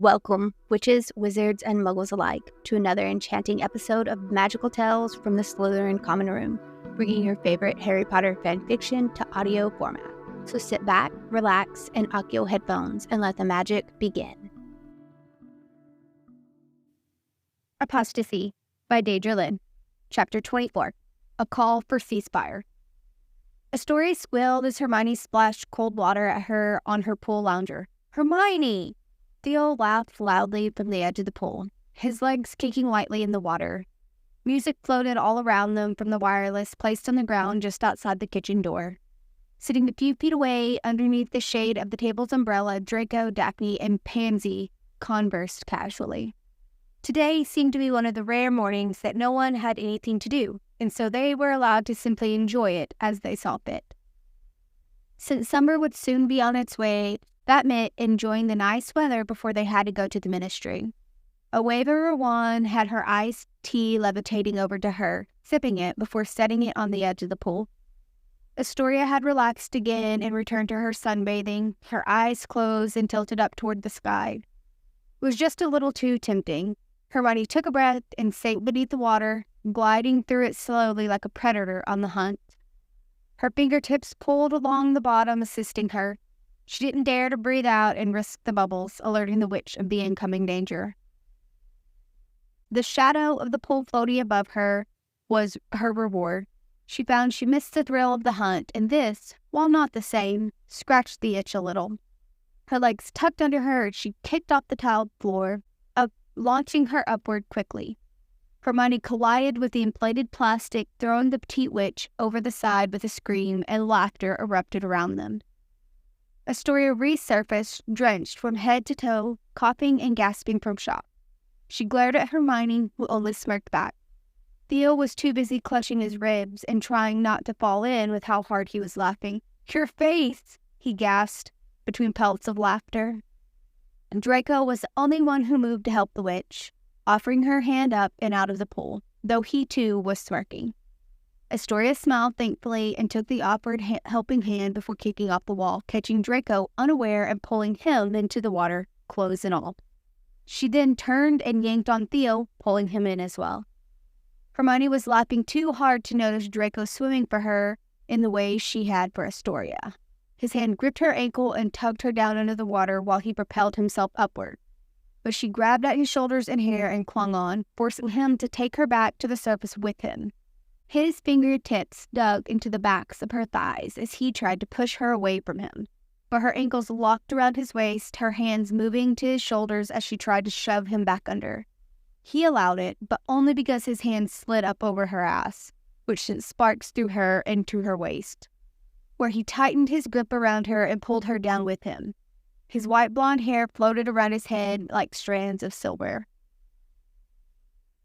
Welcome, witches, wizards, and muggles alike, to another enchanting episode of Magical Tales from the Slytherin Common Room, bringing your favorite Harry Potter fanfiction to audio format. So sit back, relax, and Accio headphones, and let the magic begin. Apostasy by Deydralinne, Chapter 24, A Call for Ceasefire. Astoria squealed as Hermione splashed cold water at her on her pool lounger. Hermione! Theo laughed loudly from the edge of the pool, his legs kicking lightly in the water. Music floated all around them from the wireless placed on the ground just outside the kitchen door. Sitting a few feet away, underneath the shade of the table's umbrella, Draco, Daphne, and Pansy conversed casually. Today seemed to be one of the rare mornings that no one had anything to do, and so they were allowed to simply enjoy it as they saw fit. Since summer would soon be on its way, that meant enjoying the nice weather before they had to go to the ministry. A wave of her wand had her iced tea levitating over to her, sipping it before setting it on the edge of the pool. Astoria had relaxed again and returned to her sunbathing, her eyes closed and tilted up toward the sky. It was just a little too tempting. Hermione took a breath and sank beneath the water, gliding through it slowly like a predator on the hunt. Her fingertips pulled along the bottom, assisting her. She didn't dare to breathe out and risk the bubbles, alerting the witch of the incoming danger. The shadow of the pool floating above her was her reward. She found she missed the thrill of the hunt, and this, while not the same, scratched the itch a little. Her legs tucked under her, she kicked off the tiled floor, launching her upward quickly. Hermione collided with the inflated plastic, throwing the petite witch over the side with a scream, and laughter erupted around them. Astoria resurfaced, drenched from head to toe, coughing and gasping from shock. She glared at Hermione, who only smirked back. Theo was too busy clutching his ribs and trying not to fall in with how hard he was laughing. "Your face!" he gasped, between pelts of laughter. Draco was the only one who moved to help the witch, offering her hand up and out of the pool, though he too was smirking. Astoria smiled thankfully and took the offered helping hand before kicking off the wall, catching Draco unaware and pulling him into the water, clothes and all. She then turned and yanked on Theo, pulling him in as well. Hermione was laughing too hard to notice Draco swimming for her in the way she had for Astoria. His hand gripped her ankle and tugged her down under the water while he propelled himself upward. But she grabbed at his shoulders and hair and clung on, forcing him to take her back to the surface with him. His fingertips dug into the backs of her thighs as he tried to push her away from him, but her ankles locked around his waist, her hands moving to his shoulders as she tried to shove him back under. He allowed it, but only because his hand slid up over her ass, which sent sparks through her and to her waist, where he tightened his grip around her and pulled her down with him. His white blonde hair floated around his head like strands of silver.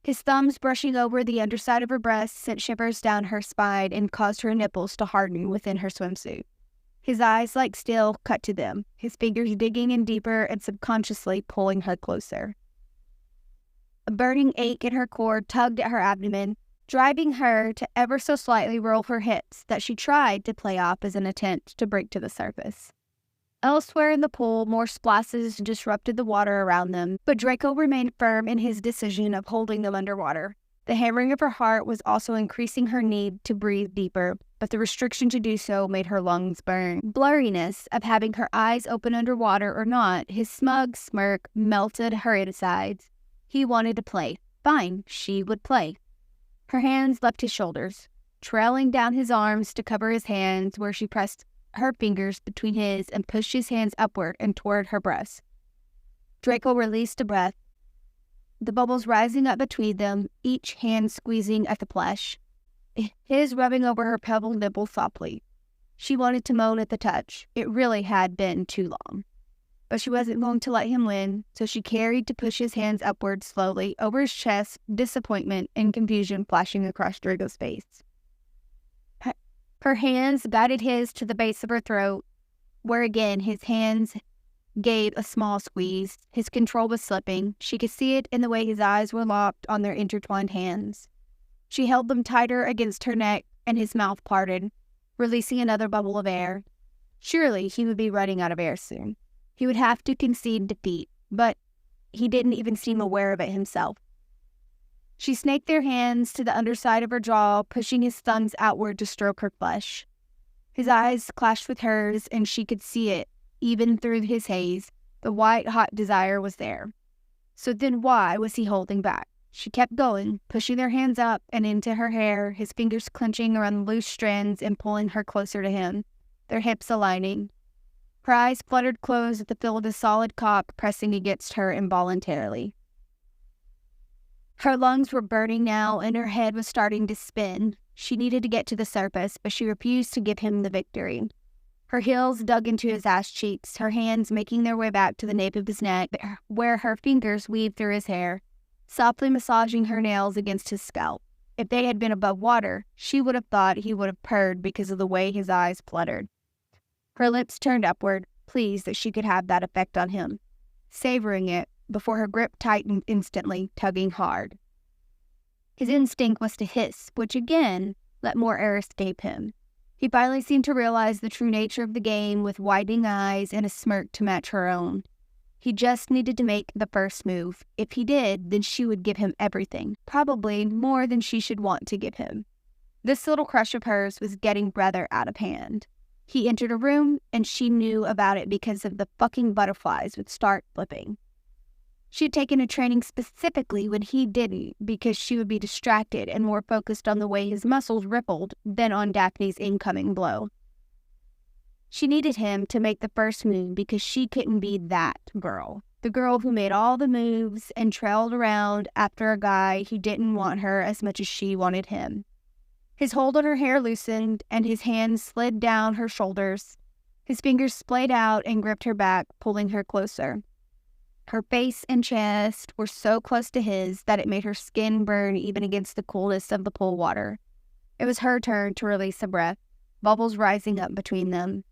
His thumbs brushing over the underside of her breast sent shivers down her spine and caused her nipples to harden within her swimsuit. His eyes, like steel, cut to them, his fingers digging in deeper and subconsciously pulling her closer. A burning ache in her core tugged at her abdomen, driving her to ever so slightly roll her hips that she tried to play off as an attempt to break to the surface. Elsewhere in the pool, more splashes disrupted the water around them, but Draco remained firm in his decision of holding them underwater. The hammering of her heart was also increasing her need to breathe deeper, but the restriction to do so made her lungs burn. Blurriness of having her eyes open underwater or not, his smug smirk melted her insides. He wanted to play. Fine, she would play. Her hands left his shoulders, trailing down his arms to cover his hands, where she pressed her fingers between his and pushed his hands upward and toward her breast. Draco released a breath, the bubbles rising up between them, each hand squeezing at the flesh, his rubbing over her pebbled nipple softly. She wanted to moan at the touch. It really had been too long. But she wasn't going to let him win, so she carried to push his hands upward slowly over his chest, disappointment and confusion flashing across Draco's face. Her hands guided his to the base of her throat, where again his hands gave a small squeeze. His control was slipping. She could see it in the way his eyes were locked on their intertwined hands. She held them tighter against her neck, and his mouth parted, releasing another bubble of air. Surely he would be running out of air soon. He would have to concede defeat, but he didn't even seem aware of it himself. She snaked their hands to the underside of her jaw, pushing his thumbs outward to stroke her flesh. His eyes clashed with hers, and she could see it, even through his haze. The white-hot desire was there. So then why was he holding back? She kept going, pushing their hands up and into her hair, his fingers clenching around the loose strands and pulling her closer to him, their hips aligning. Her eyes fluttered closed at the feel of his solid cock pressing against her involuntarily. Her lungs were burning now, and her head was starting to spin. She needed to get to the surface, but she refused to give him the victory. Her heels dug into his ass cheeks, her hands making their way back to the nape of his neck, where her fingers weaved through his hair, softly massaging her nails against his scalp. If they had been above water, she would have thought he would have purred because of the way his eyes fluttered. Her lips turned upward, pleased that she could have that effect on him, savoring it before her grip tightened instantly, tugging hard. His instinct was to hiss, which again let more air escape him. He finally seemed to realize the true nature of the game with widening eyes and a smirk to match her own. He just needed to make the first move. If he did, then she would give him everything, probably more than she should want to give him. This little crush of hers was getting rather out of hand. He entered a room, and she knew about it because of the fucking butterflies would start flipping. She had taken a training specifically when he didn't, because she would be distracted and more focused on the way his muscles rippled than on Daphne's incoming blow. She needed him to make the first move because she couldn't be that girl. The girl who made all the moves and trailed around after a guy who didn't want her as much as she wanted him. His hold on her hair loosened, and his hands slid down her shoulders. His fingers splayed out and gripped her back, pulling her closer. Her face and chest were so close to his that it made her skin burn even against the coolness of the pool water. It was her turn to release a breath, bubbles rising up between them.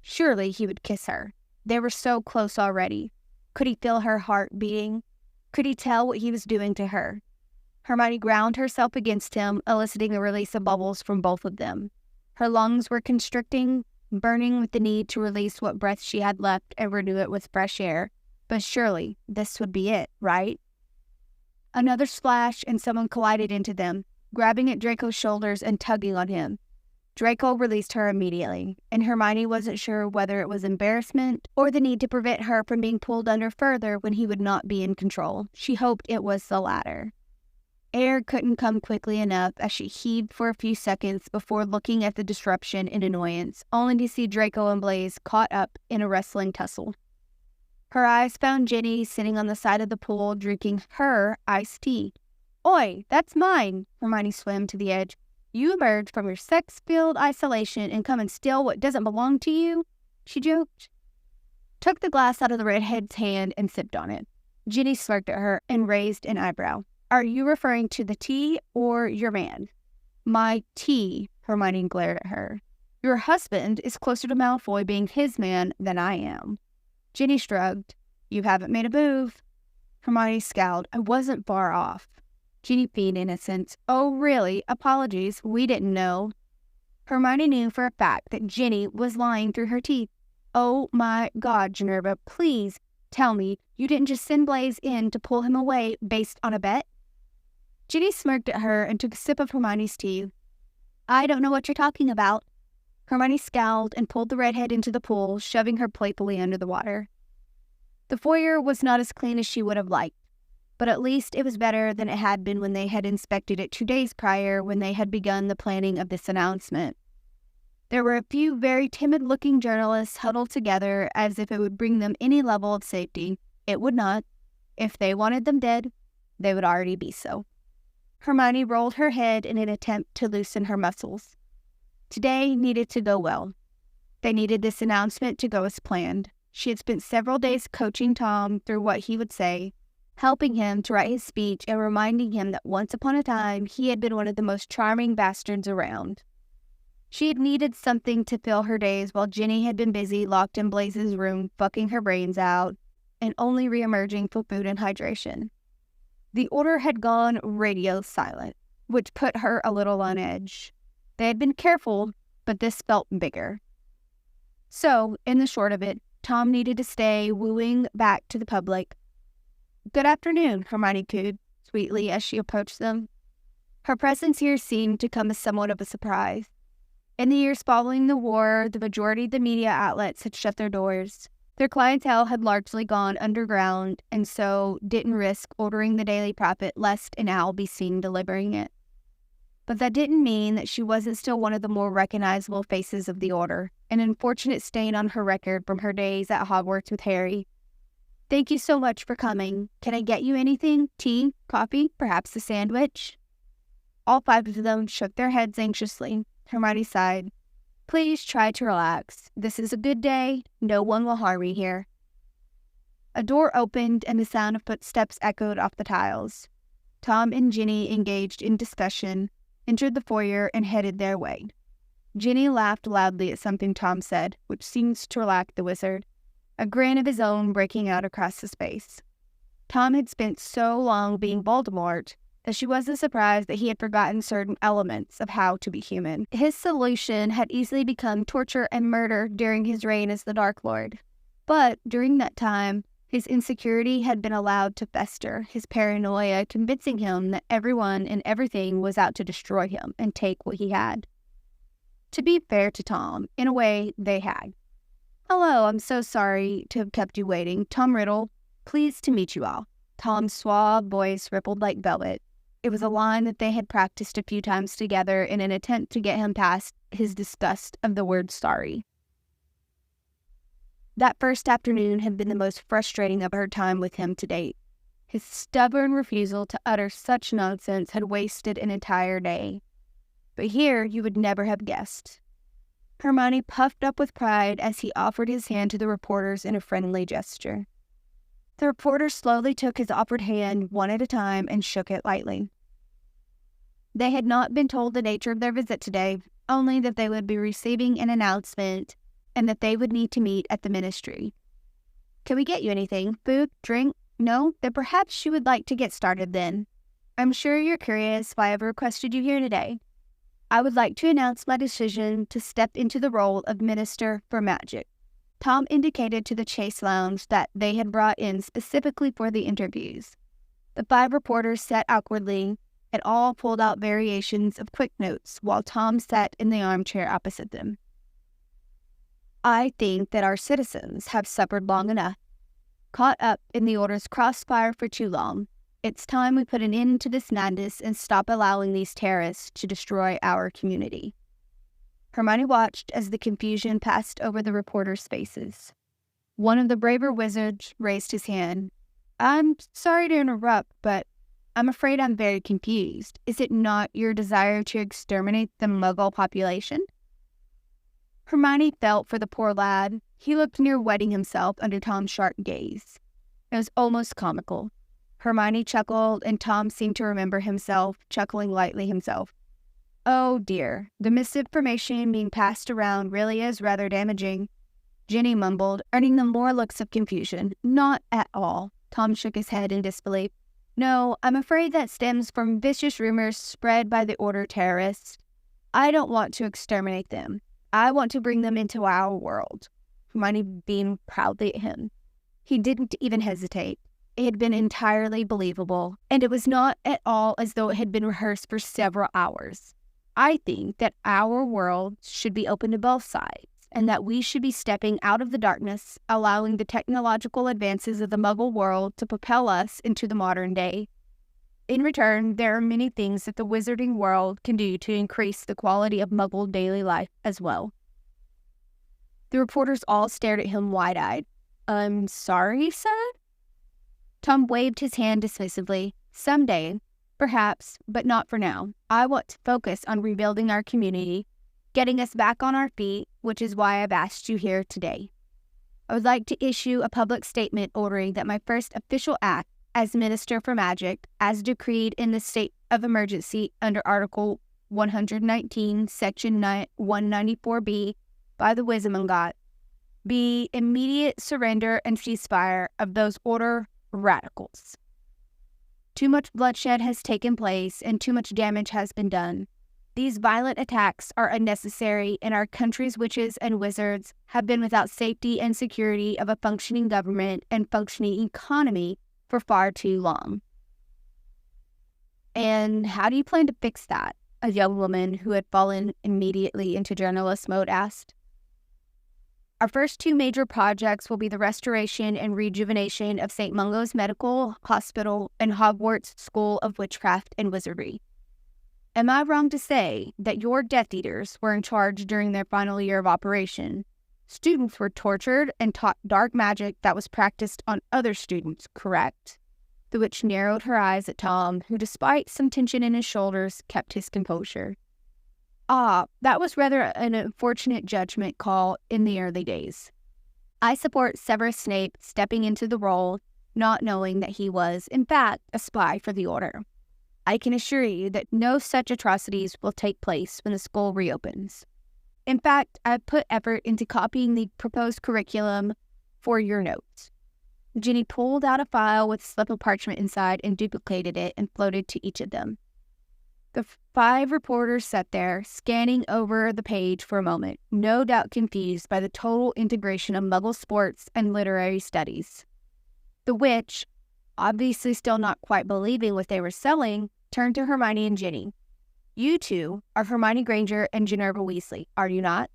Surely he would kiss her. They were so close already. Could he feel her heart beating? Could he tell what he was doing to her? Hermione ground herself against him, eliciting a release of bubbles from both of them. Her lungs were constricting, burning with the need to release what breath she had left and renew it with fresh air. But surely this would be it, right? Another splash, and someone collided into them, grabbing at Draco's shoulders and tugging on him. Draco released her immediately, and Hermione wasn't sure whether it was embarrassment or the need to prevent her from being pulled under further when he would not be in control. She hoped it was the latter. Air couldn't come quickly enough as she heaved for a few seconds before looking at the disruption in annoyance, only to see Draco and Blaise caught up in a wrestling tussle. Her eyes found Ginny sitting on the side of the pool drinking her iced tea. "Oi, that's mine!" Hermione swam to the edge. "You emerge from your sex-filled isolation and come and steal what doesn't belong to you?" she joked. Took the glass out of the redhead's hand and sipped on it. Ginny smirked at her and raised an eyebrow. "Are you referring to the tea or your man?" "My tea," Hermione glared at her. "Your husband is closer to Malfoy being his man than I am." Ginny shrugged. "You haven't made a move." Hermione scowled. "I wasn't far off." Ginny feigned innocence. "Oh, really? Apologies. We didn't know." Hermione knew for a fact that Ginny was lying through her teeth. "Oh my God, Minerva, please tell me you didn't just send Blaise in to pull him away based on a bet?" Ginny smirked at her and took a sip of Hermione's tea. "I don't know what you're talking about." Hermione scowled and pulled the redhead into the pool, shoving her playfully under the water. The foyer was not as clean as she would have liked, but at least it was better than it had been when they had inspected it 2 days prior when they had begun the planning of this announcement. There were a few very timid-looking journalists huddled together as if it would bring them any level of safety. It would not. If they wanted them dead, they would already be so. Hermione rolled her head in an attempt to loosen her muscles. Today needed to go well. They needed this announcement to go as planned. She had spent several days coaching Tom through what he would say, helping him to write his speech and reminding him that once upon a time he had been one of the most charming bastards around. She had needed something to fill her days while Ginny had been busy locked in Blaise's room fucking her brains out and only re-emerging for food and hydration. The order had gone radio silent, which put her a little on edge. They had been careful, but this felt bigger. So, in the short of it, Tom needed to stay wooing back to the public. "Good afternoon," Hermione cooed sweetly as she approached them. Her presence here seemed to come as somewhat of a surprise. In the years following the war, the majority of the media outlets had shut their doors. Their clientele had largely gone underground and so didn't risk ordering the Daily Prophet lest an owl be seen delivering it. But that didn't mean that she wasn't still one of the more recognizable faces of the Order, an unfortunate stain on her record from her days at Hogwarts with Harry. "Thank you so much for coming. Can I get you anything? Tea? Coffee? Perhaps a sandwich?" All 5 of them shook their heads anxiously. Hermione sighed. "Please try to relax. This is a good day. No one will harm you here." A door opened and the sound of footsteps echoed off the tiles. Tom and Ginny, engaged in discussion, entered the foyer and headed their way. Ginny laughed loudly at something Tom said, which seemed to relax the wizard, a grin of his own breaking out across his face. Tom had spent so long being Voldemort that she wasn't surprised that he had forgotten certain elements of how to be human. His solution had easily become torture and murder during his reign as the Dark Lord. But during that time, his insecurity had been allowed to fester, his paranoia convincing him that everyone and everything was out to destroy him and take what he had. To be fair to Tom, in a way, they had. "Hello, I'm so sorry to have kept you waiting. Tom Riddle, pleased to meet you all." Tom's suave voice rippled like velvet. It was a line that they had practiced a few times together in an attempt to get him past his disgust of the word sorry. That first afternoon had been the most frustrating of her time with him to date. His stubborn refusal to utter such nonsense had wasted an entire day. But here you would never have guessed. Hermione puffed up with pride as he offered his hand to the reporters in a friendly gesture. The reporters slowly took his offered hand one at a time and shook it lightly. They had not been told the nature of their visit today, only that they would be receiving an announcement and that they would need to meet at the ministry. "Can we get you anything? Food? Drink? No? Then perhaps you would like to get started then. I'm sure you're curious why I've requested you here today. I would like to announce my decision to step into the role of Minister for Magic." Tom indicated to the Chase Lounge that they had brought in specifically for the interviews. The 5 reporters sat awkwardly and all pulled out variations of quick notes while Tom sat in the armchair opposite them. "I think that our citizens have suffered long enough, caught up in the Order's crossfire for too long. It's time we put an end to this madness and stop allowing these terrorists to destroy our community." Hermione watched as the confusion passed over the reporters' faces. One of the braver wizards raised his hand. "I'm sorry to interrupt, but I'm afraid I'm very confused. Is it not your desire to exterminate the Muggle population?" Hermione felt for the poor lad. He looked near wetting himself under Tom's sharp gaze. It was almost comical. Hermione chuckled, and Tom seemed to remember himself, chuckling lightly himself. "Oh dear, the misinformation being passed around really is rather damaging," Ginny mumbled, earning them more looks of confusion. "Not at all." Tom shook his head in disbelief. "No, I'm afraid that stems from vicious rumors spread by the Order terrorists. I don't want to exterminate them. I want to bring them into our world." Hermione beamed proudly at him. He didn't even hesitate. It had been entirely believable, and it was not at all as though it had been rehearsed for several hours. "I think that our world should be open to both sides, and that we should be stepping out of the darkness, allowing the technological advances of the Muggle world to propel us into the modern day. In return, there are many things that the wizarding world can do to increase the quality of Muggle daily life as well." The reporters all stared at him wide-eyed. "I'm sorry, sir?" Tom waved his hand dismissively. "Someday, perhaps, but not for now. I want to focus on rebuilding our community, getting us back on our feet, which is why I've asked you here today. I would like to issue a public statement ordering that my first official act as Minister for Magic, as decreed in the state of emergency under Article 119, Section 194B by the Wizengamot, be immediate surrender and ceasefire of those Order radicals. Too much bloodshed has taken place and too much damage has been done. These violent attacks are unnecessary, and our country's witches and wizards have been without safety and security of a functioning government and functioning economy for far too long. And how do you plan to fix that? A young woman who had fallen immediately into journalist mode asked. Our first two major projects will be the restoration and rejuvenation of St. Mungo's Medical Hospital and Hogwarts School of Witchcraft and Wizardry. Am I wrong to say that your Death Eaters were in charge during their final year of operation? Students were tortured and taught dark magic that was practiced on other students, correct? The witch narrowed her eyes at Tom, who, despite some tension in his shoulders, kept his composure. Ah, that was rather an unfortunate judgment call in the early days. I support Severus Snape stepping into the role, not knowing that he was, in fact, a spy for the Order. I can assure you that no such atrocities will take place when the school reopens. In fact, I've put effort into copying the proposed curriculum for your notes. Ginny pulled out a file with a slip of parchment inside and duplicated it and floated to each of them. The 5 reporters sat there, scanning over the page for a moment, no doubt confused by the total integration of Muggle sports and literary studies. The witch, obviously still not quite believing what they were selling, turned to Hermione and Ginny. You two are Hermione Granger and Ginevra Weasley, are you not?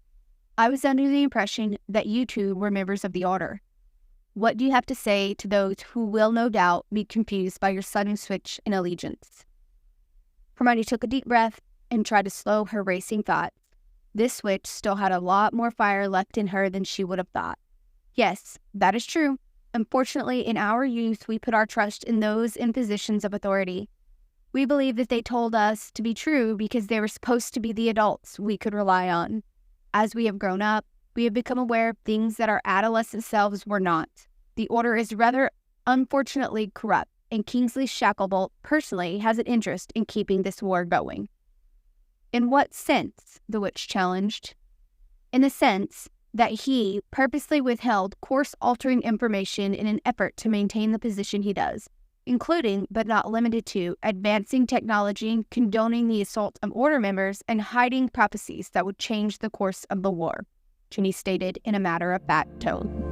I was under the impression that you two were members of the Order. What do you have to say to those who will no doubt be confused by your sudden switch in allegiance? Hermione took a deep breath and tried to slow her racing thoughts. This witch still had a lot more fire left in her than she would have thought. Yes, that is true. Unfortunately, in our youth, we put our trust in those in positions of authority. We believed that they told us to be true because they were supposed to be the adults we could rely on. As we have grown up, we have become aware of things that our adolescent selves were not. The Order is rather unfortunately corrupt, and Kingsley Shacklebolt personally has an interest in keeping this war going. In what sense? The witch challenged. In the sense that he purposely withheld course-altering information in an effort to maintain the position he does, including, but not limited to, advancing technology, condoning the assault of Order members, and hiding prophecies that would change the course of the war, Ginny stated in a matter-of-fact tone.